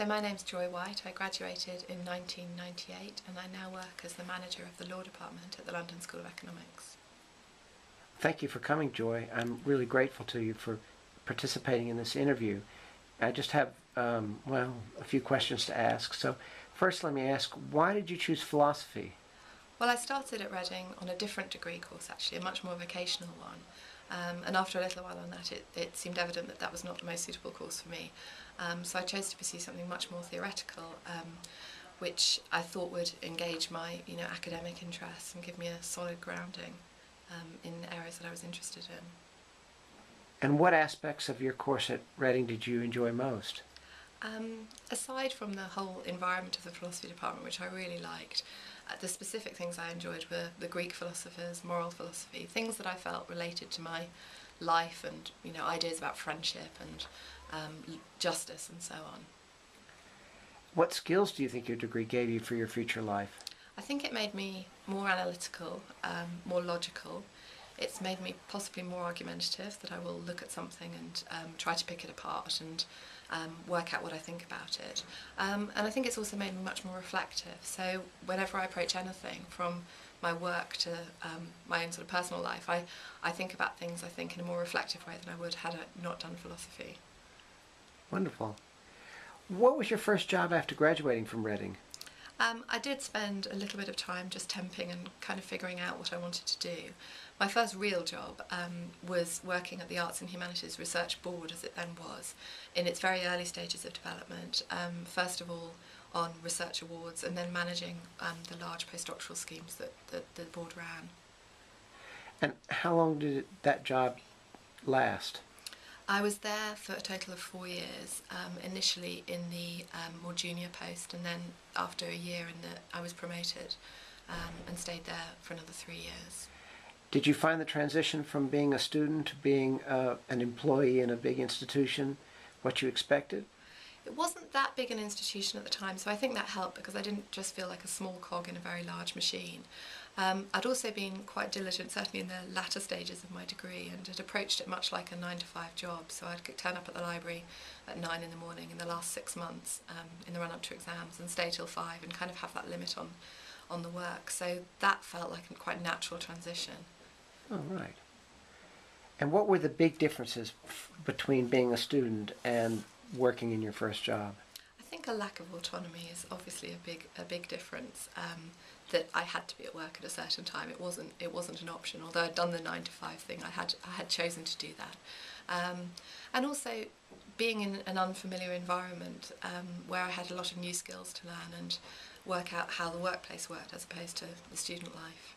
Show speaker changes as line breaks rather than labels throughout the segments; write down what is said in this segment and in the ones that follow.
So my name's Joy White. I graduated in 1998 and I now work as the manager of the Law Department at the London School of Economics.
Thank you for coming, Joy. I'm really grateful to you for participating in this interview. I just have, a few questions to ask. So first let me ask, why did you choose philosophy?
Well, I started at Reading on a different degree course actually, a much more vocational one. And after a little while on that, it seemed evident that that was not the most suitable course for me. So I chose to pursue something much more theoretical, which I thought would engage my academic interests and give me a solid grounding in areas that I was interested in.
And what aspects of your course at Reading did you enjoy most?
Aside from the whole environment of the philosophy department, which I really liked, the specific things I enjoyed were the Greek philosophers, moral philosophy, things that I felt related to my life and ideas about friendship and justice and so on.
What skills do you think your degree gave you for your future life?
I think it made me more analytical, more logical. It's made me possibly more argumentative, that I will look at something and try to pick it apart and work out what I think about it. And I think it's also made me much more reflective. So whenever I approach anything, from my work to my own sort of personal life, I think about things, I think, in a more reflective way than I would had I not done philosophy.
Wonderful. What was your first job after graduating from Reading?
I did spend a little bit of time just temping and kind of figuring out what I wanted to do. My first real job was working at the Arts and Humanities Research Board, as it then was, in its very early stages of development, first of all on research awards and then managing the large postdoctoral schemes that the board ran.
And how long did that job last?
I was there for a total of 4 years, initially in the more junior post, and then after a year I was promoted and stayed there for another 3 years.
Did you find the transition from being a student to being an employee in a big institution what you expected?
It wasn't that big an institution at the time, so I think that helped because I didn't just feel like a small cog in a very large machine. I'd also been quite diligent, certainly in the latter stages of my degree, and had approached it much like a 9-to-5 job. So I'd turn up at the library at 9 in the morning in the last 6 months in the run-up to exams and stay till 5 and kind of have that limit on the work. So that felt like a quite natural transition.
Oh, right. And what were the big differences between being a student and working in your first job?
I think a lack of autonomy is obviously a big difference. That I had to be at work at a certain time. It wasn't an option. Although I'd done the 9-to-5 thing, I had chosen to do that. And also being in an unfamiliar environment where I had a lot of new skills to learn and work out how the workplace worked as opposed to the student life.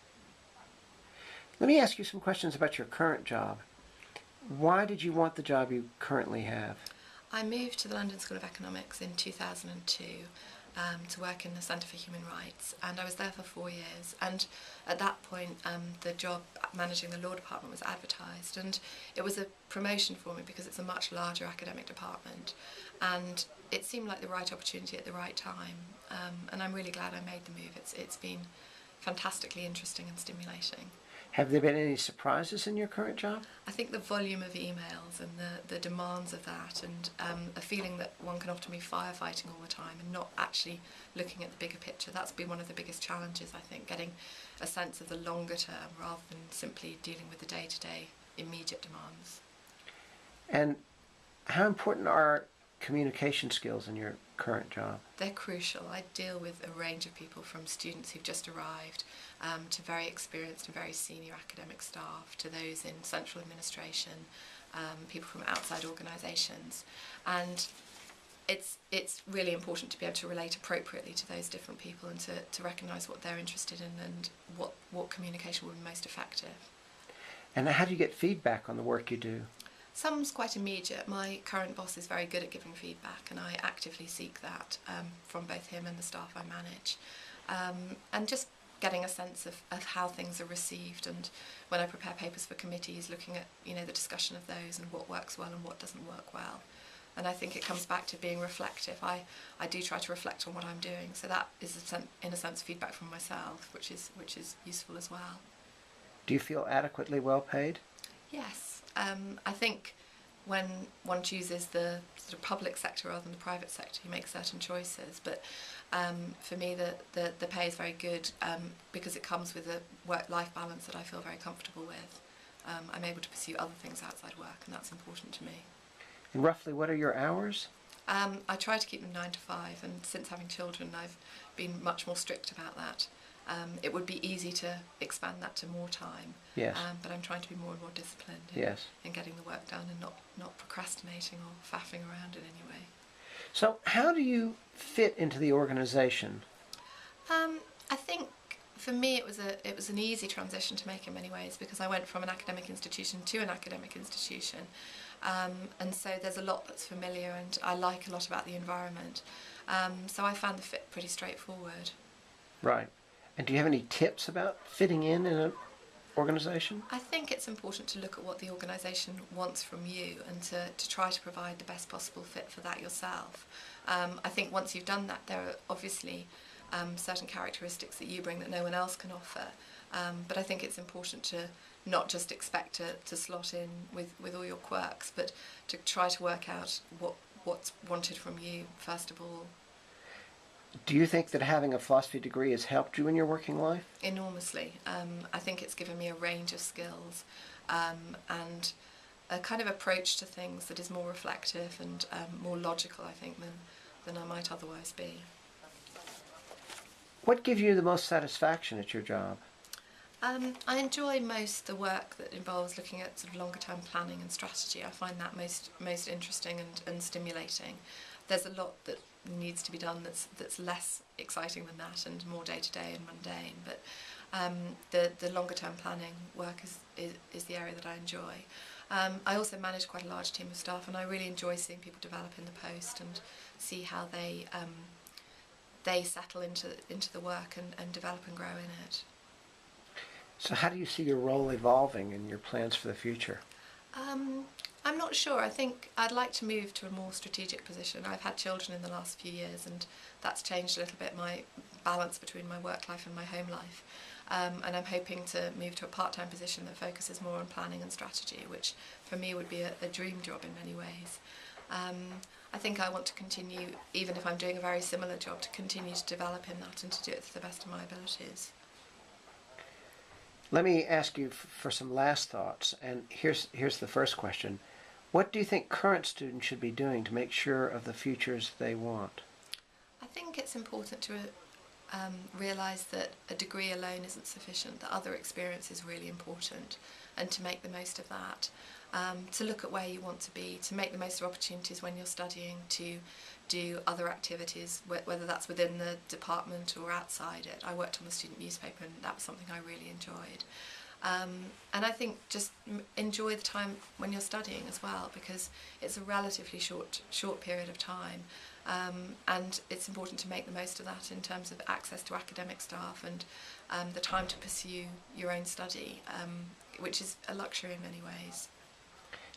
Let me ask you some questions about your current job. Why did you want the job you currently have?
I moved to the London School of Economics in 2002 to work in the Centre for Human Rights, and I was there for 4 years, and at that point the job managing the law department was advertised, and it was a promotion for me because it's a much larger academic department, and it seemed like the right opportunity at the right time, and I'm really glad I made the move. It's been fantastically interesting and stimulating.
Have there been any surprises in your current job?
I think the volume of emails and the demands of that, and a feeling that one can often be firefighting all the time and not actually looking at the bigger picture, that's been one of the biggest challenges, I think, getting a sense of the longer term rather than simply dealing with the day-to-day immediate demands.
And how important are communication skills in your current job?
They're crucial. I deal with a range of people, from students who've just arrived to very experienced and very senior academic staff, to those in central administration, people from outside organisations, and it's really important to be able to relate appropriately to those different people and to recognise what they're interested in and what communication will be most effective.
And how do you get feedback on the work you do?
Some's quite immediate. My current boss is very good at giving feedback, and I actively seek that from both him and the staff I manage. And just getting a sense of how things are received, and when I prepare papers for committees, looking at the discussion of those and what works well and what doesn't work well. And I think it comes back to being reflective. I do try to reflect on what I'm doing, so that is in a sense feedback from myself, which is useful as well.
Do you feel adequately well paid?
Yes, I think when one chooses the sort of public sector rather than the private sector, you make certain choices. But for me, the pay is very good because it comes with a work-life balance that I feel very comfortable with. I'm able to pursue other things outside work, and that's important to me.
And roughly, what are your hours?
I try to keep them 9 to 5, and since having children, I've been much more strict about that. It would be easy to expand that to more time,
Yes.
but I'm trying to be more and more disciplined
Yes.
in getting the work done and not procrastinating or faffing around in any way.
So how do you fit into the organization?
I think for me it was an easy transition to make in many ways because I went from an academic institution to an academic institution, and so there's a lot that's familiar and I like a lot about the environment. So I found the fit pretty straightforward.
Right. And do you have any tips about fitting in an organization?
I think it's important to look at what the organisation wants from you and to try to provide the best possible fit for that yourself. I think once you've done that, there are obviously certain characteristics that you bring that no one else can offer. But I think it's important to not just expect to slot in with all your quirks, but to try to work out what's wanted from you first of all.
Do you think that having a philosophy degree has helped you in your working life?
Enormously. I think it's given me a range of skills and a kind of approach to things that is more reflective and more logical, I think, than I might otherwise be.
What gives you the most satisfaction at your job?
I enjoy most the work that involves looking at sort of longer term planning and strategy. I find that most interesting and stimulating. There's a lot that needs to be done that's less exciting than that and more day to day and mundane. But the longer term planning work is the area that I enjoy. I also manage quite a large team of staff, and I really enjoy seeing people develop in the post and see how they settle into the work and develop and grow in it.
So how do you see your role evolving and your plans for the future?
I'm not sure. I think I'd like to move to a more strategic position. I've had children in the last few years and that's changed a little bit my balance between my work life and my home life. And I'm hoping to move to a part-time position that focuses more on planning and strategy, which for me would be a dream job in many ways. I think I want to continue, even if I'm doing a very similar job, to continue to develop in that and to do it to the best of my abilities.
Let me ask you for some last thoughts, and here's the first question. What do you think current students should be doing to make sure of the futures they want?
I think it's important to realise that a degree alone isn't sufficient, that other experience is really important, and to make the most of that. To look at where you want to be, to make the most of opportunities when you're studying, to do other activities, whether that's within the department or outside it. I worked on the student newspaper and that was something I really enjoyed. And I think just enjoy the time when you're studying as well, because it's a relatively short period of time, and it's important to make the most of that in terms of access to academic staff and the time to pursue your own study, which is a luxury in many ways.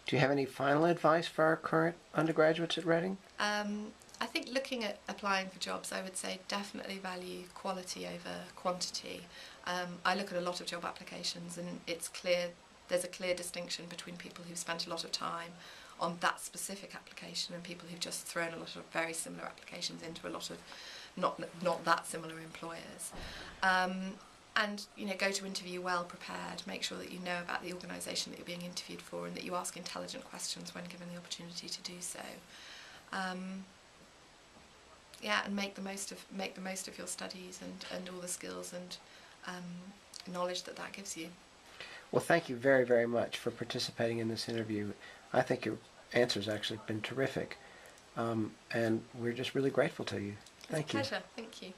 Do you have any final advice for our current undergraduates at Reading?
I think looking at applying for jobs, I would say definitely value quality over quantity. I look at a lot of job applications and it's clear, there's a clear distinction between people who've spent a lot of time on that specific application and people who've just thrown a lot of very similar applications into a lot of not that similar employers. And go to interview well prepared, make sure that you know about the organisation that you're being interviewed for and that you ask intelligent questions when given the opportunity to do so. And make the most of your studies and all the skills and knowledge that gives you.
Well, thank you very, very much for participating in this interview. I think your answers actually been terrific, and we're just really grateful to you. Thank you.
It's a pleasure. Thank you.